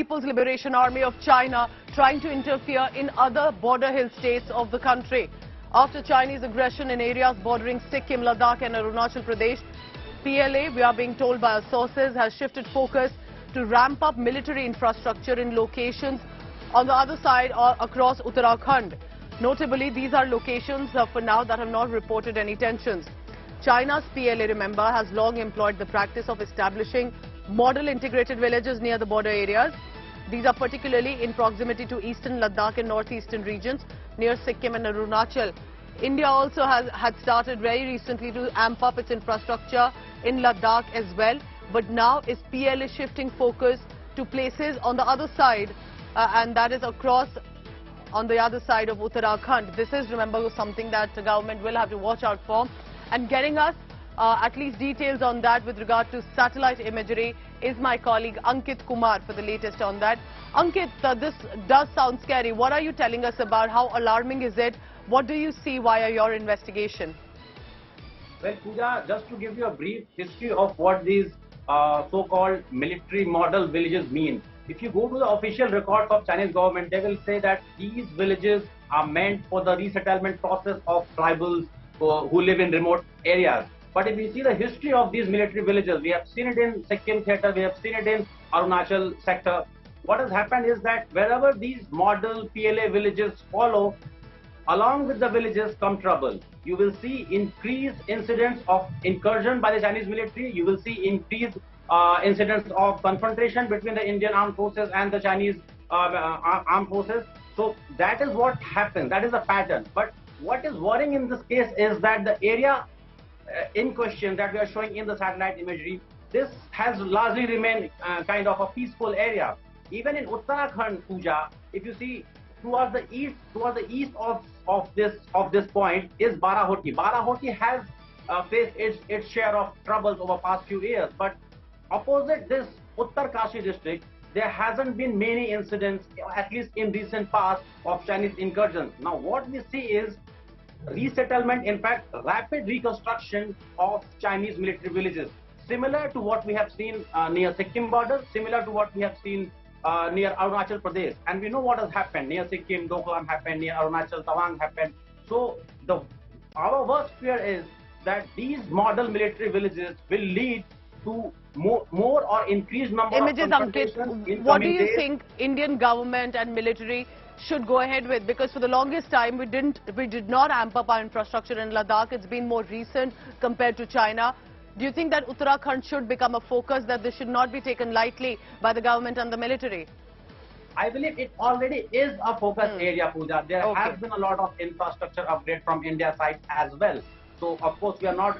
People's Liberation Army of China trying to interfere in other border hill states of the country. After Chinese aggression in areas bordering Sikkim, Ladakh and Arunachal Pradesh, PLA, we are being told by our sources, has shifted focus to ramp up military infrastructure in locations on the other side or across Uttarakhand. Notably, these are locations for now that have not reported any tensions. China's PLA, remember, has long employed the practice of establishing model integrated villages near the border areas. These are particularly in proximity to eastern Ladakh and northeastern regions near Sikkim and Arunachal. India also had started very recently to amp up its infrastructure in Ladakh as well, but now is PLA shifting focus to places on the other side, and that is across on the other side of Uttarakhand. This is, remember, something that the government will have to watch out for. And getting us at least details on that with regard to satellite imagery is my colleague Ankit Kumar for the latest on that. Ankit, this does sound scary. What are you telling us about? How alarming is it? What do you see via your investigation? Well, Pooja, just to give you a brief history of what these so-called military model villages mean. If you go to the official records of Chinese government, they will say that these villages are meant for the resettlement process of tribals who live in remote areas. But if you see the history of these military villages, we have seen it in Sikkim theatre, we have seen it in Arunachal sector. What has happened is that wherever these model PLA villages follow, along with the villages come trouble. You will see increased incidents of incursion by the Chinese military. You will see increased incidents of confrontation between the Indian armed forces and the Chinese armed forces. So that is what happens. That is a pattern. But what is worrying in this case is that the area in question that we are showing in the satellite imagery, this has largely remained kind of a peaceful area. Even in Uttarakhand, Pooja, if you see towards the east of this point is Barahoti. Barahoti has faced its share of troubles over past few years, but opposite this Uttarkashi district, there hasn't been many incidents, at least in recent past, of Chinese incursions. Now what we see is resettlement, in fact rapid reconstruction of Chinese military villages, similar to what we have seen near Sikkim border, similar to what we have seen near Arunachal Pradesh. And we know what has happened near Sikkim. Doklam happened, near Arunachal Tawang happened. So our worst fear is that these model military villages will lead to more or increased number images, of confrontations Ankit, what do you think Indian government and military should go ahead with? Because for the longest time we did not amp up our infrastructure in Ladakh. It's been more recent compared to China. Do you think that Uttarakhand should become a focus, that this should not be taken lightly by the government and the military? I believe it already is a focus area, Pooja. There has been a lot of infrastructure upgrade from India's side as well. So of course we are not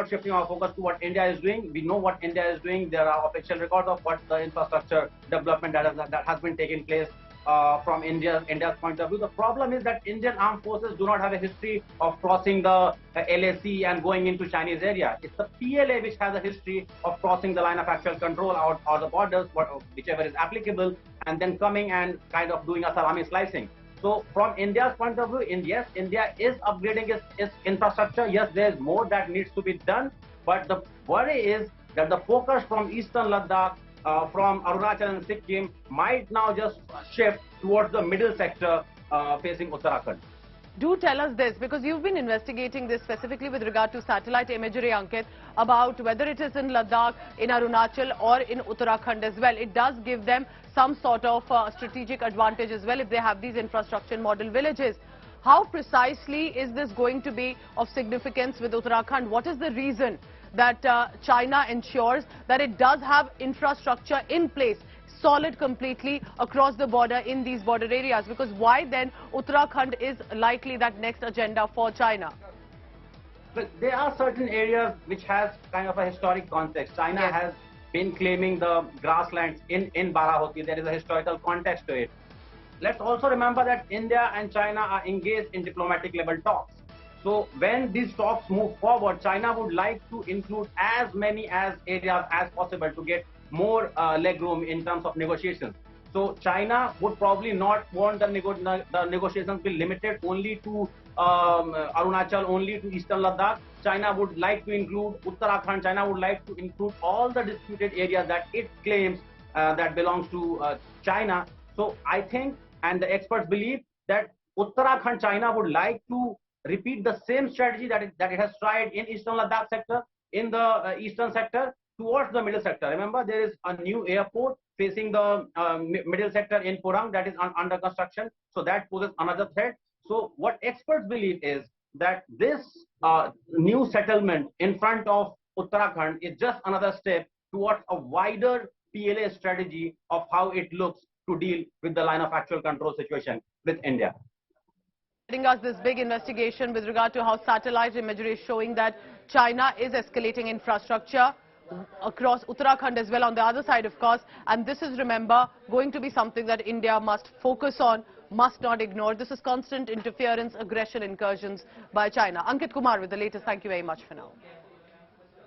shifting our focus to what India is doing. We know what India is doing. There are official records of what the infrastructure development that has been taking place from India's point of view. The problem is that Indian armed forces do not have a history of crossing the LAC and going into Chinese area. It's the PLA which has a history of crossing the line of actual control or the borders, whichever is applicable, and then coming and kind of doing a salami slicing. So from India's point of view, yes, India is upgrading its infrastructure. Yes, there is more that needs to be done. But the worry is that the focus from eastern Ladakh, from Arunachal and Sikkim might now just shift towards the middle sector facing Uttarakhand. Do tell us this, because you've been investigating this specifically with regard to satellite imagery, Ankit, about whether it is in Ladakh, in Arunachal or in Uttarakhand as well. It does give them some sort of strategic advantage as well if they have these infrastructure model villages. How precisely is this going to be of significance with Uttarakhand? What is the reason that China ensures that it does have infrastructure in place, solid completely across the border in these border areas? Because why then Uttarakhand is likely that next agenda for China? But there are certain areas which has kind of a historic context. China has been claiming the grasslands in Barahoti. There is a historical context to it. Let's also remember that India and China are engaged in diplomatic level talks. So when these talks move forward, China would like to include as many areas as possible to get more legroom in terms of negotiations. So China would probably not want the negotiations be limited only to Arunachal, only to eastern Ladakh. China would like to include Uttarakhand. China would like to include all the disputed areas that it claims that belongs to China. So I think, and the experts believe, that Uttarakhand, China would like to repeat the same strategy that it has tried in Eastern Ladakh sector, in the eastern sector, towards the middle sector. Remember, there is a new airport facing the middle sector in Purang that is under construction. So that poses another threat. So what experts believe is that this new settlement in front of Uttarakhand is just another step towards a wider PLA strategy of how it looks to deal with the line of actual control situation with India. Giving us this big investigation with regard to how satellite imagery is showing that China is escalating infrastructure across Uttarakhand as well on the other side, of course. And this is, remember, going to be something that India must focus on, must not ignore. This is constant interference, aggression, incursions by China. Ankit Kumar with the latest. Thank you very much for now.